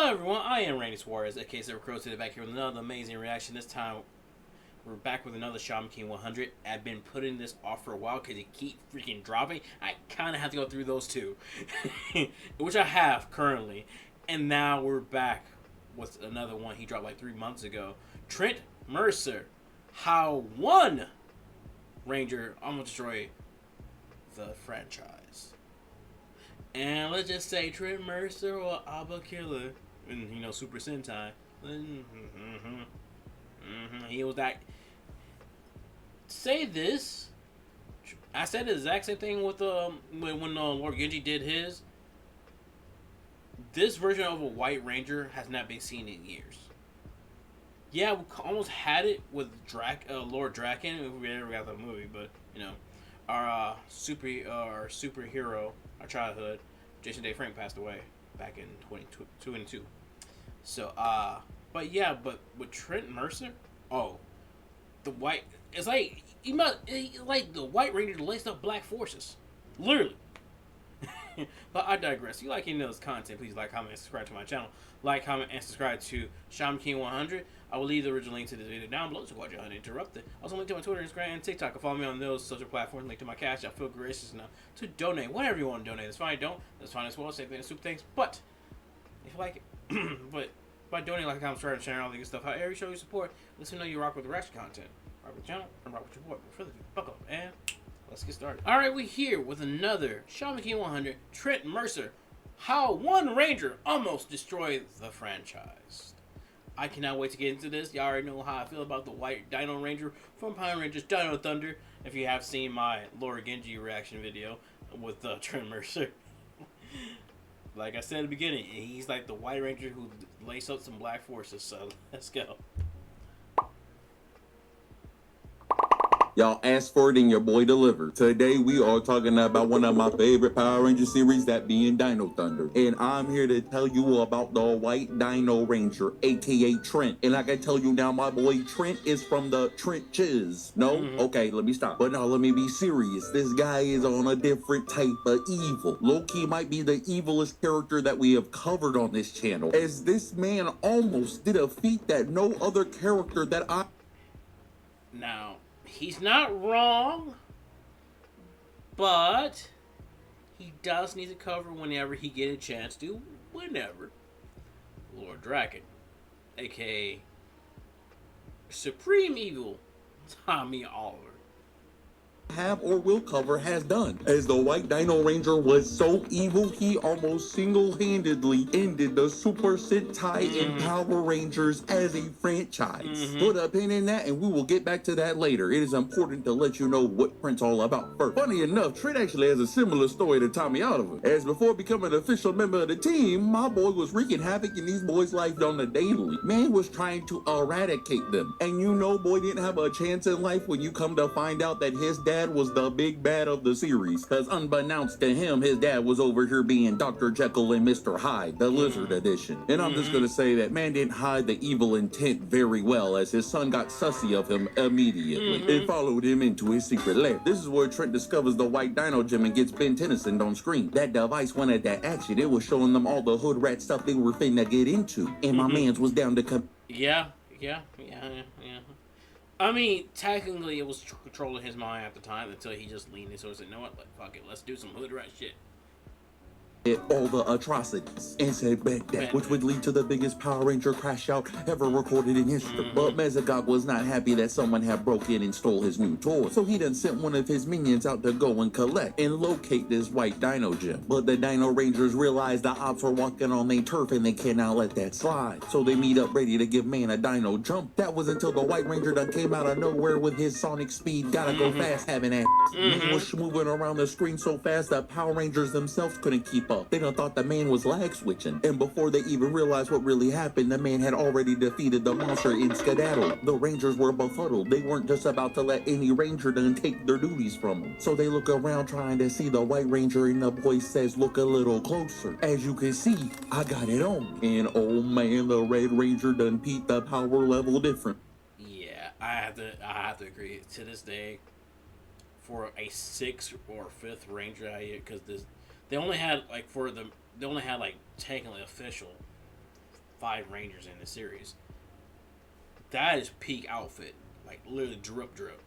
Hello everyone, I am Randy Suarez, aka Silva today, back here with another amazing reaction. This time, we're back with another Shaman King 100. I've been putting this off for a while because it keep freaking dropping. I kind of have to go through those two, which I have currently. And now we're back with another one he dropped like 3 months ago. Trent Mercer, how one Ranger almost destroyed the franchise. And let's just say Trent Mercer or Abba Killer, and Super Sentai. He was that. Say this. I said the exact same thing with when Lord Genji did his. This version of a White Ranger has not been seen in years. Yeah, we almost had it with Lord Draken if we ever got the movie, but our superhero, our childhood, Jason Day Frank passed away back in 2022. So, but with Trent Mercer, the white, it's like like the White Ranger laced up Black Forces, literally. But I digress. If you like any of this content, please like, comment, and subscribe to my channel. Like, comment, and subscribe to Shaman King 100. I will leave the original link to this video down below so watch it uninterrupted. Also, link to my Twitter, Instagram, and TikTok. Follow me on those social platforms. Link to my Cashapp. Feel gracious enough to donate whatever you want to donate. That's fine. Don't. That's fine as well. Same thing as super thanks. But if you like it, but by donating, like, comment, subscribe, sharing all the good stuff, however you show your support, let me know you rock with the reaction content. Rock with the channel and rock with your boy. But further ado, buckle up and let's get started. Alright, we're here with another Shaman King 100, Trent Mercer. How one Ranger almost destroyed the franchise. I cannot wait to get into this. Y'all already know how I feel about the White Dino Ranger from Power Rangers Dino Thunder. If you have seen my Lord Genji reaction video with Trent Mercer. Like I said at the beginning, he's like the White Ranger who laced up some Black Forces, so let's go. Y'all asked for it and your boy delivered. Today we are talking about one of my favorite Power Ranger series, that being Dino Thunder. And I'm here to tell you about the White Dino Ranger, aka Trent. And like I tell you now, my boy Trent is from the trenches. No? Okay, let me stop. But no, let me be serious. This guy is on a different type of evil. Low-key might be the evilest character that we have covered on this channel, as this man almost did a feat that no other character that I... Now, he's not wrong, but he does need to cover whenever he get a chance to, whenever. Lord Draken, aka Supreme Evil Tommy Oliver, have or will cover has done, as the White Dino Ranger was so evil he almost single-handedly ended the Super Sentai and Power Rangers as a franchise. Put a pin in that and we will get back to that later. It is important to let you know what Trent's all about first. Funny enough, Trent actually has a similar story to Tommy Oliver, as before becoming an official member of the team, my boy was wreaking havoc in these boys' life on the daily. Man was trying to eradicate them, and boy didn't have a chance in life when you come to find out that his dad was the big bad of the series, because unbeknownst to him, his dad was over here being Dr. Jekyll and Mr. Hyde, the Lizard Edition. And I'm just gonna say that man didn't hide the evil intent very well, as his son got sussy of him immediately and followed him into his secret lair. This is where Trent discovers the White Dino Gem and gets Ben Tennyson on screen. That device wanted that action. It was showing them all the hood rat stuff they were finna get into, and my mans was down to come. Yeah. I mean, technically, it was controlling his mind at the time until he just leaned into it and said, "You know what? Like, fuck it, let's do some hood rat shit." All the atrocities and said bet that, which would lead to the biggest Power Ranger crash out ever recorded in history. But Mezagog was not happy that someone had broke in and stole his new toy, so he done sent one of his minions out to go and collect and locate this White Dino Gem. But the Dino Rangers realize the ops are walking on their turf and they cannot let that slide, so they meet up ready to give man a dino jump. That was until the White Ranger done came out of nowhere with his sonic speed, gotta go fast having ass. Man was moving around the screen so fast that Power Rangers themselves couldn't keep up. They done thought the man was lag switching, and before they even realized what really happened, the man had already defeated the monster in skedaddle. The Rangers were befuddled. They weren't just about to let any Ranger done take their duties from them, so they look around trying to see the White Ranger, and the voice says, "Look a little closer. As you can see, I got it on." And oh man, the Red Ranger done peaked the power level different. Yeah, I have to agree. To this day, for a 6th or 5th Ranger because they only had like technically official 5 Rangers in the series. That is peak outfit. Like, literally drip.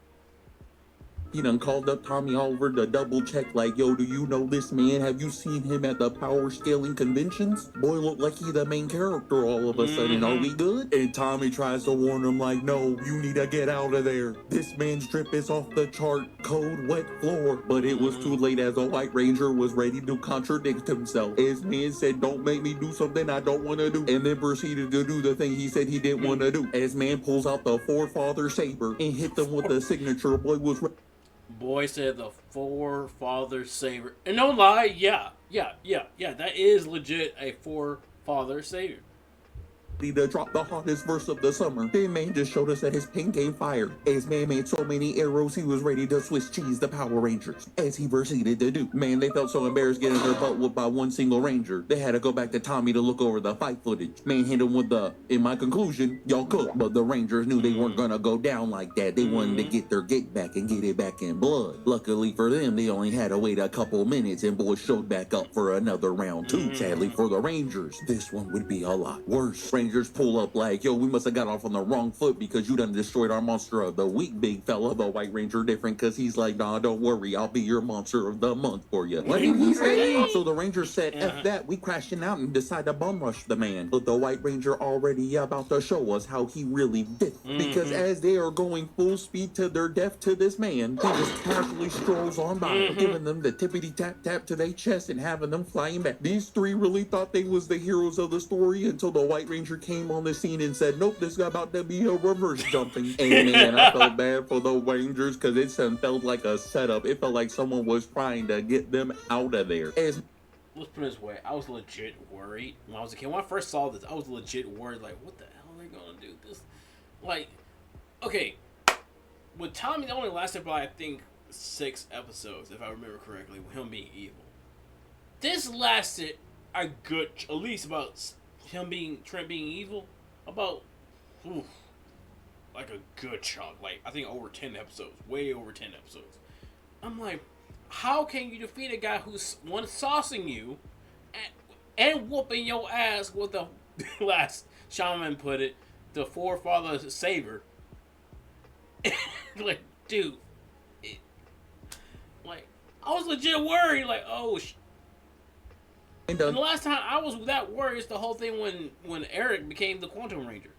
He done called up Tommy Oliver to double check, like, yo, do you know this man? Have you seen him at the power scaling conventions? Boy, look like he the main character all of a sudden. Are we good? And Tommy tries to warn him, like, no, you need to get out of there. This man's drip is off the chart. Code wet floor. But it was too late, as the White Ranger was ready to contradict himself. His man said, don't make me do something I don't want to do. And then proceeded to do the thing he said he didn't want to do. As man pulls out the Forefather saber and hit them with the signature. Boy was... Boy said the Forefather saber. And no lie, yeah. That is legit a Forefather saber. To drop the hottest verse of the summer. Then man just showed us that his paint game fired. As man made so many arrows, he was ready to Swiss cheese the Power Rangers. As he proceeded to do. Man, they felt so embarrassed getting their butt whooped by one single Ranger. They had to go back to Tommy to look over the fight footage. Man hit him with the, in my conclusion, y'all cooked. But the Rangers knew they weren't gonna go down like that. They wanted to get their get back and get it back in blood. Luckily for them, they only had to wait a couple minutes and boys showed back up for another round 2. Sadly for the Rangers, this one would be a lot worse. Rangers pull up like, yo, we must have got off on the wrong foot because you done destroyed our monster of the week, big fella. The White Ranger different because he's like, nah, don't worry, I'll be your monster of the month for you. What did he say? So the Ranger said, F that, we crashing out and decide to bum rush the man. But the White Ranger already about to show us how he really did. Because as they are going full speed to their death to this man, he just casually strolls on by, giving them the tippity tap tap to their chest and having them flying back. These 3 really thought they was the heroes of the story until the White Ranger came on the scene and said, nope, this is about to be a reverse jumping. And man, I felt bad for the Rangers because it felt like a setup. It felt like someone was trying to get them out of there. Let's put it this way, I was legit worried when I was a kid. When I first saw this, I was legit worried, like, what the hell are they gonna do? This, like, okay, with Tommy, it only lasted about, I think, 6 episodes, if I remember correctly, with him being evil. This lasted a good, at least about Trent being evil, about, like a good chunk, like, I think over 10 episodes, way over 10 episodes. I'm like, how can you defeat a guy who's one saucing you and whooping your ass with the last shaman put it, the Forefather saber? Like, dude, like, I was legit worried, like, oh, and the last time I was that worried is the whole thing when Eric became the Quantum Ranger.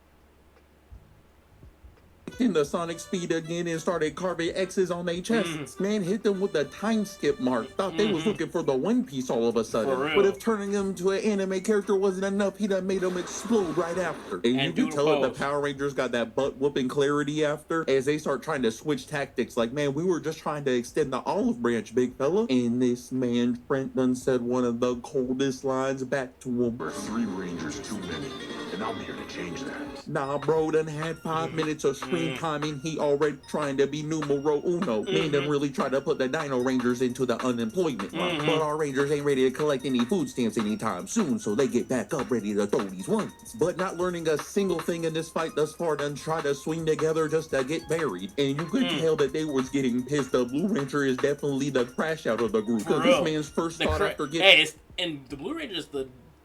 In the sonic speed again and started carving X's on their chests. Man hit them with the time skip mark. Thought they was looking for the One Piece all of a sudden. But if turning him to an anime character wasn't enough, he done made them explode right after. And you can tell that the Power Rangers got that butt whooping clarity after as they start trying to switch tactics. Like, man, we were just trying to extend the olive branch, big fella. And this man, Trent, done said one of the coldest lines back to him. There are 3 Rangers too many, and I'll be here to change that. Nah, bro, done had 5 minutes of screen time and he already trying to be numero uno. Man done really try to put the Dino Rangers into the unemployment line. But our Rangers ain't ready to collect any food stamps anytime soon, so they get back up ready to throw these ones. But not learning a single thing in this fight thus far, done try to swing together just to get buried. And you could tell that they was getting pissed. The Blue Ranger is definitely the crash out of the group. Because this man's first thought after getting... and the Blue Ranger is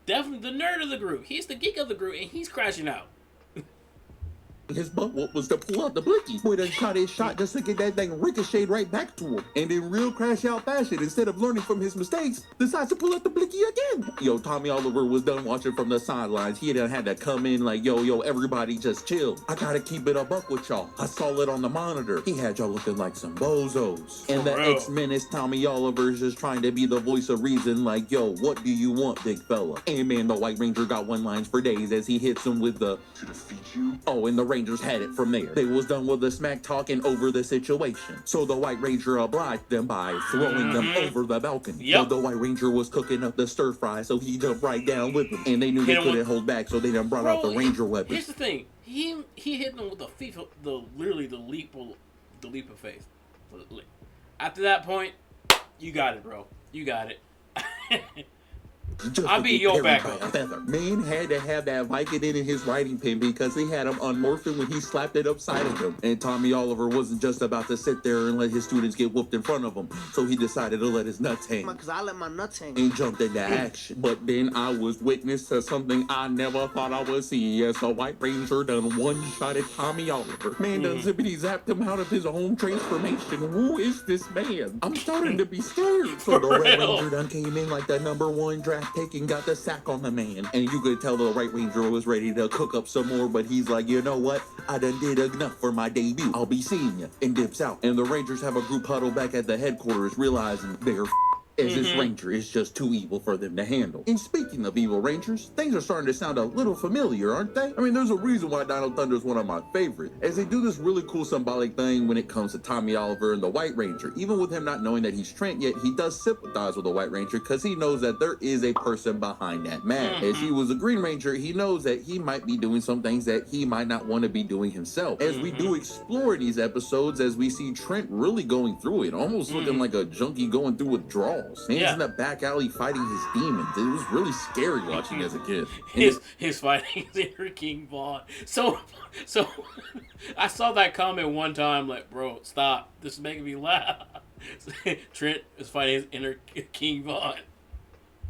definitely the nerd of the group. He's the geek of the group, and he's crashing out. His butt whoop was to pull out the blicky. Boy done shot his shot just to get that thing ricocheted right back to him. And in real crash out fashion, instead of learning from his mistakes, decides to pull out the blicky again. Yo, Tommy Oliver was done watching from the sidelines. He done had to come in like, yo, everybody just chill. I gotta keep it a buck with y'all. I saw it on the monitor. He had y'all looking like some bozos. And the X-Menace Tommy Oliver's just trying to be the voice of reason like, yo, what do you want, big fella? And man, the White Ranger got one-lines for days as he hits him with the... To defeat you? Oh, and the Rangers had it from there. They was done with the smack talking over the situation. So the White Ranger obliged them by throwing them over the balcony. So the White Ranger was cooking up the stir fry, so he jumped right down with them. And they knew they couldn't hold back, so they done brought out the Ranger weapon. Here's the thing. He hit them with literally the leap of faith. After that point, you got it, bro. You got it. just I'll to be get your parried by backup. a feather. Man had to have that Vicodin in his writing pen because he had him unmorphing when he slapped it upside of him. And Tommy Oliver wasn't just about to sit there and let his students get whooped in front of him, so he decided to let his nuts hang. Because I let my nuts hang. And jumped into action. But then I was witness to something I never thought I would see as the White Ranger done one-shot at Tommy Oliver. Man done zippity zapped him out of his own transformation. Who is this man? I'm starting to be scared. So the Red Ranger done came in like the #1 draft pick and got the sack on the man. And you could tell the White Ranger was ready to cook up some more, but he's like, you know what? I done did enough for my debut. I'll be seeing you. And dips out. And the Rangers have a group huddle back at the headquarters, realizing they're as this Ranger is just too evil for them to handle. And speaking of evil Rangers, things are starting to sound a little familiar, aren't they? I mean, there's a reason why Dino Thunder is one of my favorites, as they do this really cool symbolic thing when it comes to Tommy Oliver and the White Ranger. Even with him not knowing that he's Trent yet, he does sympathize with the White Ranger because he knows that there is a person behind that mask. As he was a Green Ranger, he knows that he might be doing some things that he might not want to be doing himself. As we do explore these episodes, as we see Trent really going through it, almost looking like a junkie going through withdrawals. He's in the back alley fighting his demons. It was really scary watching as a kid. He's fighting his inner King Vaughn. So I saw that comment one time, like, bro, stop. This is making me laugh. Trent is fighting his inner King Vaughn.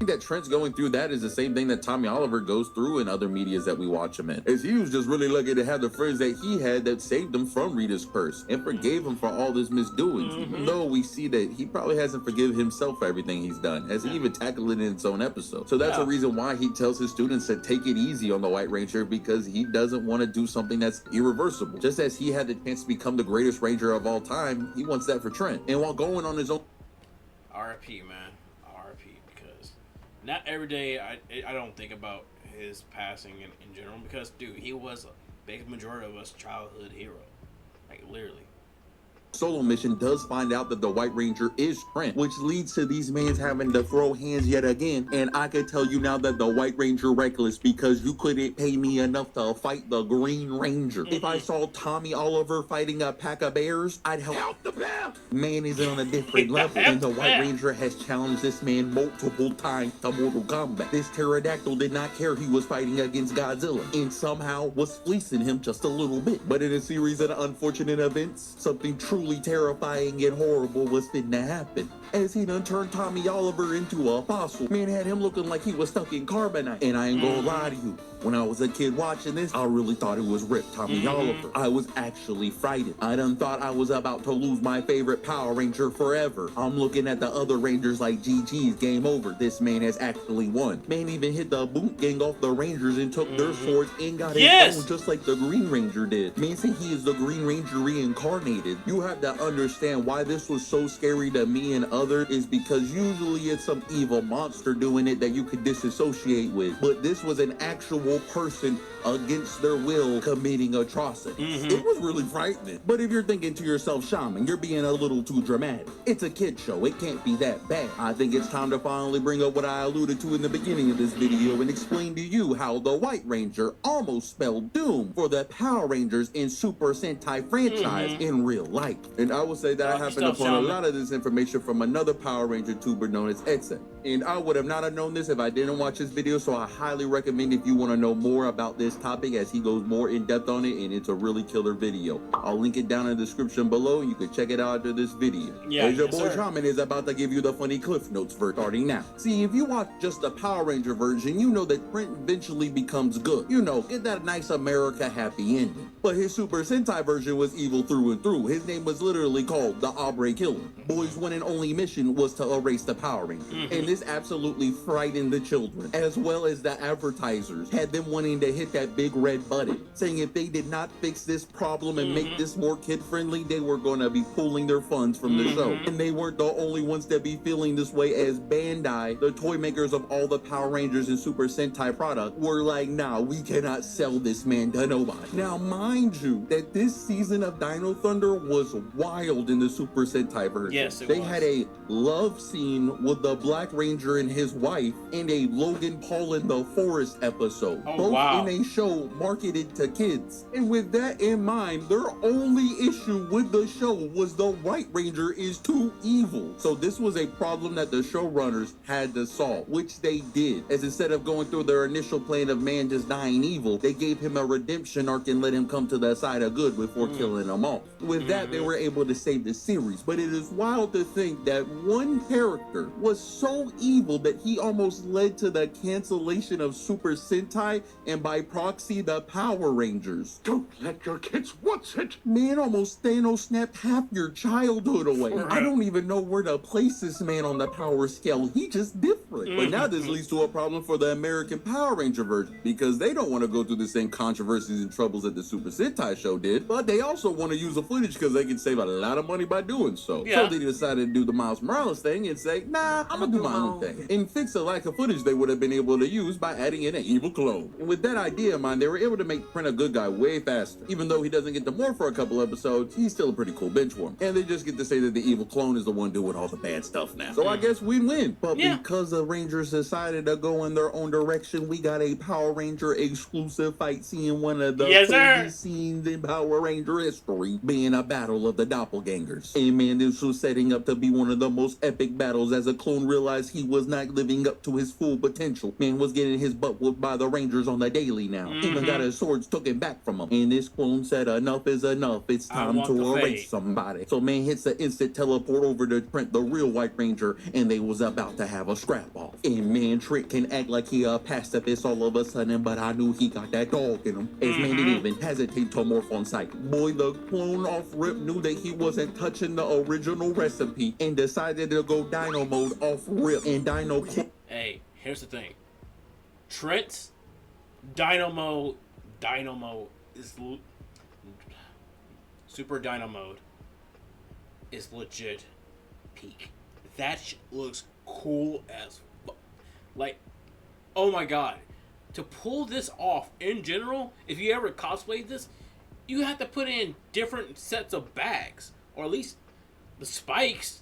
That Trent's going through that is the same thing that Tommy Oliver goes through in other medias that we watch him in. As he was just really lucky to have the friends that he had that saved him from Rita's curse and forgave him for all his misdoings, even though we see that he probably hasn't forgiven himself for everything he's done, as he even tackled it in its own episode. So that's a reason why he tells his students to take it easy on the White Ranger, because he doesn't want to do something that's irreversible. Just as he had the chance to become the greatest Ranger of all time, he wants that for Trent. And while going on his own... R.I.P., man. R.I.P. Because not every day I don't think about his passing in general, because, dude, he was a big majority of us childhood hero. Like, literally. Solo mission does find out that the White Ranger is Trent, which leads to these mans having to throw hands yet again. And I can tell you now that the White Ranger reckless, because you couldn't pay me enough to fight the Green Ranger. If I saw Tommy Oliver fighting a pack of bears, I'd help the bear. Man is on a different level, and the White Ranger has challenged this man multiple times to Mortal Kombat. This pterodactyl did not care he was fighting against Godzilla, and somehow was fleecing him just a little bit. But in a series of unfortunate events, something truly terrifying and horrible was fitting to happen, as he done turned Tommy Oliver into a fossil. Man had him looking like he was stuck in carbonite. And I ain't gonna lie to you, when I was a kid watching this, I really thought it was Rip Tommy Oliver. I was actually frightened. I done thought I was about to lose my favorite Power Ranger forever. I'm looking at the other Rangers like GG's, game over. This man has actually won. Man even hit the boot gang off the Rangers and took their swords and got his own, just like the Green Ranger did. Man said he is the Green Ranger reincarnated. You have to understand why this was so scary to me and others, is because usually it's some evil monster doing it that you could disassociate with. But this was an actual person against their will committing atrocities. It was really frightening. But if you're thinking to yourself, Shaman, you're being a little too dramatic. It's a kid show. It can't be that bad. I think it's time to finally bring up what I alluded to in the beginning of this video and explain to you how the White Ranger almost spelled doom for the Power Rangers in Super Sentai franchise in real life. And I will say that I happened upon a lot of this information from another Power Ranger tuber known as Edson. And I would have not have known this if I didn't watch this video, so I highly recommend if you want to know more about this topic, as he goes more in depth on it, and it's a really killer video. I'll link it down in the description below, and you can check it out after this video. As your boy Shaman is about to give you the funny cliff notes for starting now. See, if you watch just the Power Ranger version, you know that Trent eventually becomes good. You know, get that nice America happy ending. But his Super Sentai version was evil through and through. His name was literally called the Aubrey Killer. Boy's one and only mission was to erase the Power Rangers. And this absolutely frightened the children, as well as the advertisers, had them wanting to hit that big red button, saying if they did not fix this problem and make this more kid-friendly, they were going to be pulling their funds from the show. And they weren't the only ones to be feeling this way, as Bandai, the toy makers of all the Power Rangers and Super Sentai product, were like, nah, we cannot sell this man to nobody. Now, mind you, that this season of Dino Thunder was wild in the Super Sentai version. Yes, it they was. had a love scene with the Black Ranger and his wife in a Logan Paul in the Forest episode. Oh, both wow. in a show marketed to kids. And with that in mind, their only issue with the show was the White Ranger is too evil. So this was a problem that the showrunners had to solve, which they did. As instead of going through their initial plan of man just dying evil, they gave him a redemption arc and let him come to the side of good before killing him off. With that, they were able to save the series. But it is wild to think that one character was so evil that he almost led to the cancellation of Super Sentai and by proxy the Power Rangers. Don't let your kids watch it. Man, almost Thanos snapped half your childhood away. For I real. don't even know where to place this man on the power scale. He just different. But now this leads to a problem for the American Power Ranger version because they don't want to go through the same controversies and troubles that the Super Sentai show did, but they also want to use the footage because they can save a lot of money by doing so. Yeah. So they decided to do the Miles Morales thing and say, nah, I'm gonna do my own thing. And fix the lack of footage they would have been able to use by adding in an evil clone. And with that idea in mind, they were able to make Trent a good guy way faster. Even though he doesn't get to morph for a couple episodes, he's still a pretty cool bench warmer. And they just get to say that the evil clone is the one doing all the bad stuff now. So I guess win-win. But Yeah. because the Rangers decided to go in their own direction, we got a Power Ranger exclusive fight scene, one of the Yes, sir. coolest scenes in Power Ranger history, being a battle of the doppelgangers. And man, this was setting up to be one of the most epic battles as a clone realized he was not living up to his full potential. Man was getting his butt whooped by the Rangers on the daily now. Even got his swords taken back from him. And this clone said, enough is enough. It's I time want to the erase fate. somebody. So man hits the instant teleport over to Trent, the real White Ranger, and they was about to have a scrap off. And man, Trent can act like he a pacifist all of a sudden, but I knew he got that dog in him. As man didn't even hesitate to morph on sight. Boy, the clone off rip knew that he wasn't touching the original recipe and decided to go Dino mode off rip. And Dino Hey, here's the thing. Trent's Dino mode is Super Dino mode is legit peak. That looks cool as fuck. Like, oh my god. To pull this off in general, if you ever cosplayed this, you have to put in different sets of bags. Or at least the spikes.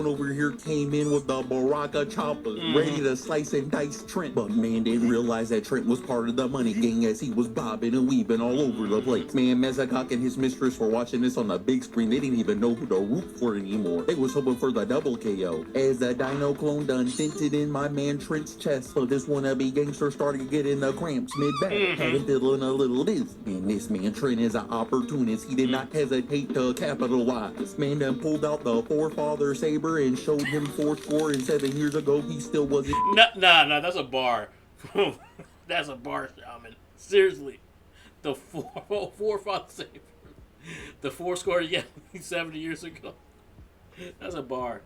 over here came in with the Baraka choppers, ready to slice and dice Trent. But man didn't realize that Trent was part of the money gang as he was bobbing and weaving all over the place. Man, Mezakok and his mistress were watching this on the big screen. They didn't even know who to root for anymore. They was hoping for the double KO. As the Dino clone done dented in my man Trent's chest, so this wannabe gangster started getting the cramps mid-battle. Had him feeling a little dizzy. And this man Trent is an opportunist. He did not hesitate to capitalize. Man done pulled out the forefather saber and showed him 4 years ago he still wasn't. Nah, that's a bar. That's a bar, shaman. Seriously. The forefather saber. The 70 years ago. That's a bar.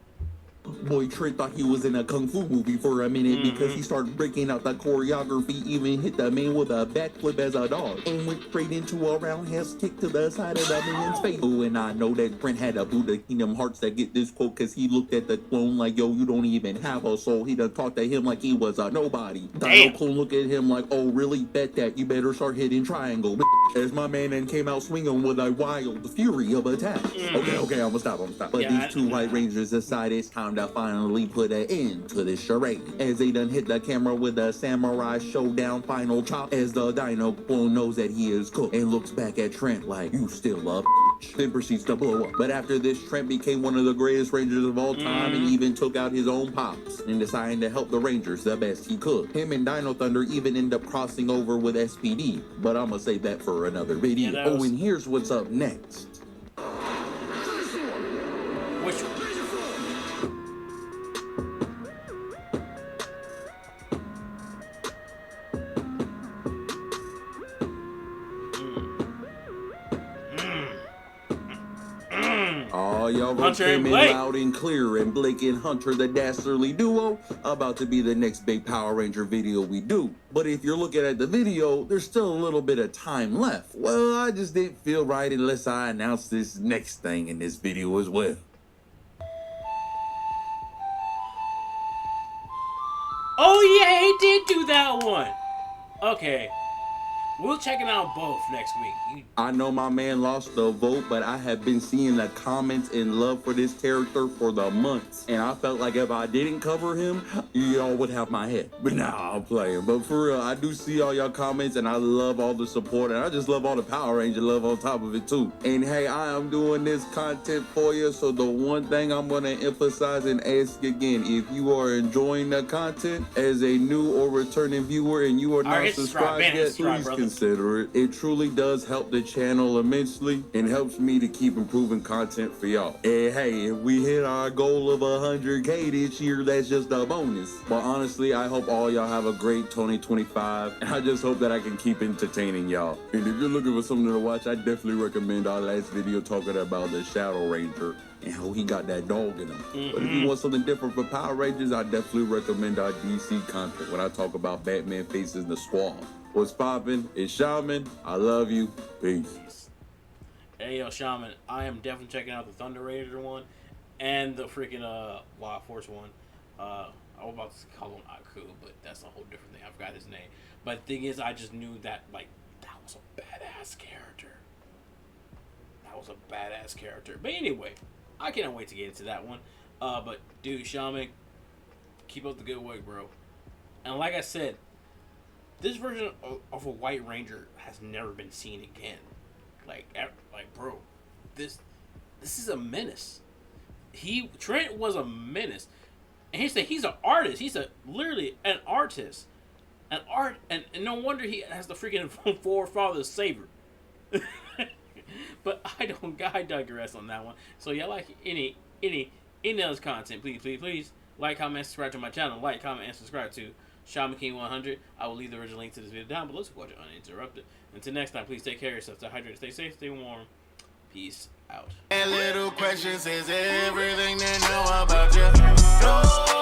Boy, Trent thought he was in a kung fu movie for a minute because he started breaking out the choreography, even hit the man with a backflip as a dog, and went straight into a roundhouse kick to the side of the man's face. Oh, and I know that Trent had a Buddha Kingdom Hearts that get this quote because he looked at the clone like, yo, you don't even have a soul. He done talked to him like he was a nobody. Dino clone looked at him like, oh, really? Bet that. You better start hitting triangle. As my man then came out swinging with a wild fury of attacks. Okay, I'm gonna stop. But Yeah, these two White Rangers decided it's time to finally put an end to this charade. As they done hit the camera with a samurai showdown final chop, as the Dino clone knows that he is cooked and looks back at Trent like, you still a bitch. Then proceeds to blow up. But after this, Trent became one of the greatest Rangers of all time and even took out his own pops and decided to help the Rangers the best he could. Him and Dino Thunder even end up crossing over with SPD, but I'm gonna save that for another video. Yeah, Oh, and here's what's up next. Which one? Oh, y'all votes Hunter came and in Blake. loud and clear, and Blake and Hunter, the dastardly duo, about to be the next big Power Ranger video we do. But if you're looking at the video, there's still a little bit of time left. Well, I just didn't feel right unless I announced this next thing in this video as well. Oh yeah, he did do that one. Okay. We'll check it out both next week. I know my man lost the vote, but I have been seeing the comments in love for this character for the months. And I felt like if I didn't cover him, y'all would have my head. But nah, I'm playing. But for real, I do see all y'all comments, and I love all the support, and I just love all the Power Ranger love on top of it, too. And hey, I am doing this content for you, so the one thing I'm going to emphasize and ask again, if you are enjoying the content as a new or returning viewer and you are not subscribed yet, please consider it. It truly does help the channel immensely and helps me to keep improving content for y'all. And hey, if we hit our goal of 100K this year, that's just a bonus. But honestly, I hope all y'all have a great 2025, and I just hope that I can keep entertaining y'all. And if you're looking for something to watch, I definitely recommend our last video talking about the Shadow Ranger and how he got that dog in him. But if you want something different for Power Rangers, I definitely recommend our DC content when I talk about Batman faces the Squad. What's poppin'? It's Shaman. I love you. Peace. Hey, yo, Shaman. I am definitely checking out the Thunder Raider one and the freaking Wild Force one. I was about to call him Aku, but that's a whole different thing. I forgot his name. But the thing is, I just knew that, like, that was a badass character. That was a badass character. But anyway, I can't wait to get into that one. But, dude, Shaman, keep up the good work, bro. And like I said, this version of a White Ranger has never been seen again. Like, bro, this is a menace. Trent was a menace, and he's an artist. He's literally an artist, and no wonder he has the freaking forefather saber. But I digress on that one. So y'all like any else content? Please like, comment, subscribe to my channel. Like, comment, and subscribe to Shaman King 100. I will leave the original link to this video down below so watch it uninterrupted. Until next time, please take care of yourself. Stay hydrated, stay safe, stay warm. Peace out. And little questions is everything they know about you. No.